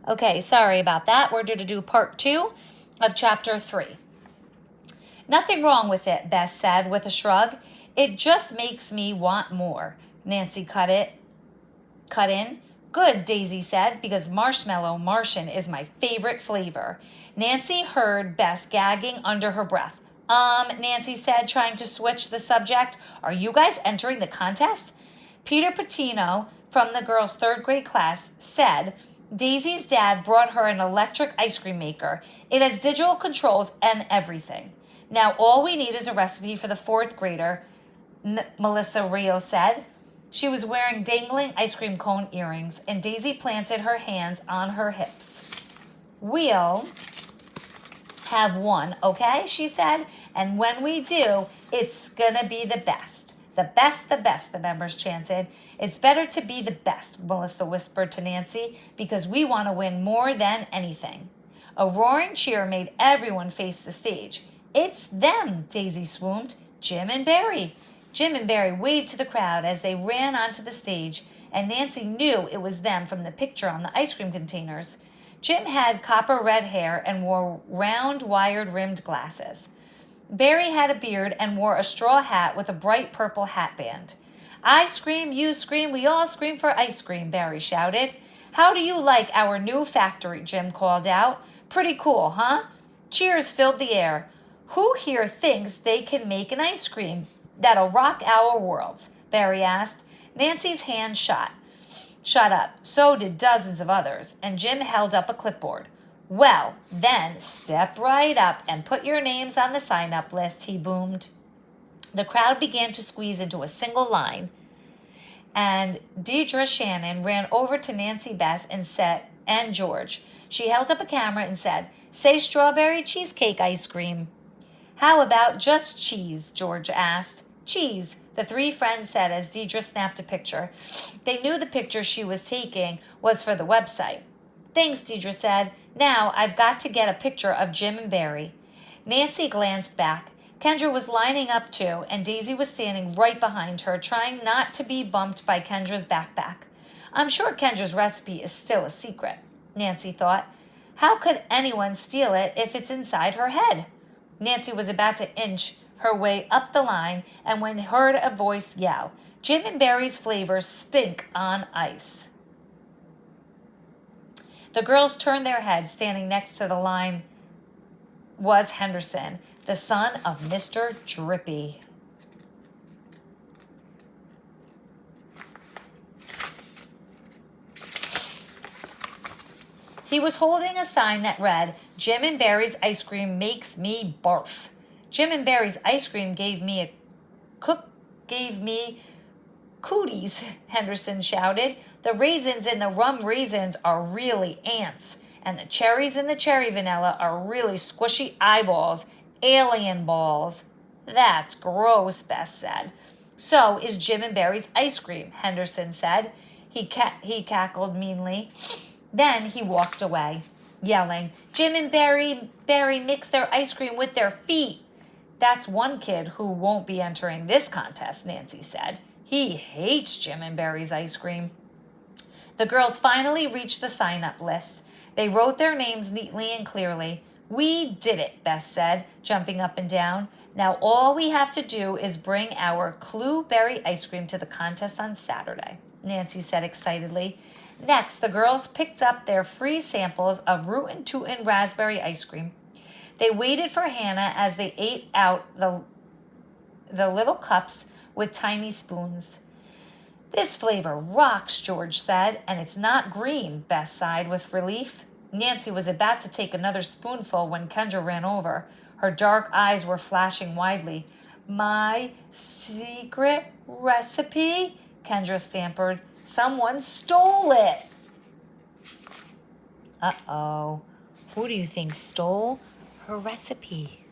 Okay, sorry about that. We're going to do part 2 of chapter 3. Nothing wrong with it, Bess said with a shrug. It just makes me want more. Nancy cut in. Good, Daisy said, because marshmallow Martian is my favorite flavor. Nancy heard Bess gagging under her breath. Nancy said, trying to switch the subject. Are you guys entering the contest? Peter Patino from the girls' 3rd grade class said Daisy's dad brought her an electric ice cream maker. It has digital controls and everything. Now all we need is a recipe for the 4th grader, Melissa Rio said. She was wearing dangling ice cream cone earrings, and Daisy planted her hands on her hips. We'll have one, okay, she said, and when we do, it's gonna be the best. The best, the members chanted. It's better to be the best, Melissa whispered to Nancy, because we want to win more than anything. A roaring cheer made everyone face the stage. It's them, Daisy swooned. Jim and Barry. Jim and Barry waved to the crowd as they ran onto the stage, and Nancy knew it was them from the picture on the ice cream containers. Jim had copper red hair and wore round, wired-rimmed glasses. Barry had a beard and wore a straw hat with a bright purple hat band. I scream, you scream, we all scream for ice cream, Barry shouted. How do you like our new factory, Jim called out. Pretty cool, huh? Cheers filled the air. Who here thinks they can make an ice cream that'll rock our worlds? Barry asked. Nancy's hand shot up. So did dozens of others, and Jim held up a clipboard. Well, then step right up and put your names on the sign-up list, he boomed. The crowd began to squeeze into a single line, and Deidre Shannon ran over to Nancy Bess and George. She held up a camera and said, Say strawberry cheesecake ice cream. How about just cheese? George asked. Cheese, the 3 friends said as Deidre snapped a picture. They knew the picture she was taking was for the website. Thanks, Deidre said. Now I've got to get a picture of Jim and Barry. Nancy glanced back. Kendra was lining up too, and Daisy was standing right behind her, trying not to be bumped by Kendra's backpack. I'm sure Kendra's recipe is still a secret, Nancy thought. How could anyone steal it if it's inside her head? Nancy was about to inch her way up the line and when heard a voice yell, Jim and Barry's flavors stink on ice. The girls turned their heads. Standing next to the line was Henderson, the son of Mr. Drippy. He was holding a sign that read, Jim and Barry's ice cream makes me barf. Jim and Barry's ice cream gave me cooties, Henderson shouted. The raisins in the rum raisins are really ants, and the cherries in the cherry vanilla are really squishy eyeballs, alien balls. That's gross, Bess said. So is Jim and Barry's ice cream, Henderson said. He cackled meanly. Then he walked away, yelling, Jim and Barry mix their ice cream with their feet. That's one kid who won't be entering this contest, Nancy said. He hates Jim and Barry's ice cream. The girls finally reached the sign-up list. They wrote their names neatly and clearly. We did it, Bess said, jumping up and down. Now all we have to do is bring our Clue Berry ice cream to the contest on Saturday, Nancy said excitedly. Next, the girls picked up their free samples of Rootin' Tootin' raspberry ice cream. They waited for Hannah as they ate out the little cups with tiny spoons. This flavor rocks, George said, and it's not green, Bess sighed with relief. Nancy was about to take another spoonful when Kendra ran over. Her dark eyes were flashing widely. My secret recipe? Kendra stammered. Someone stole it. Uh-oh. Who do you think stole her recipe?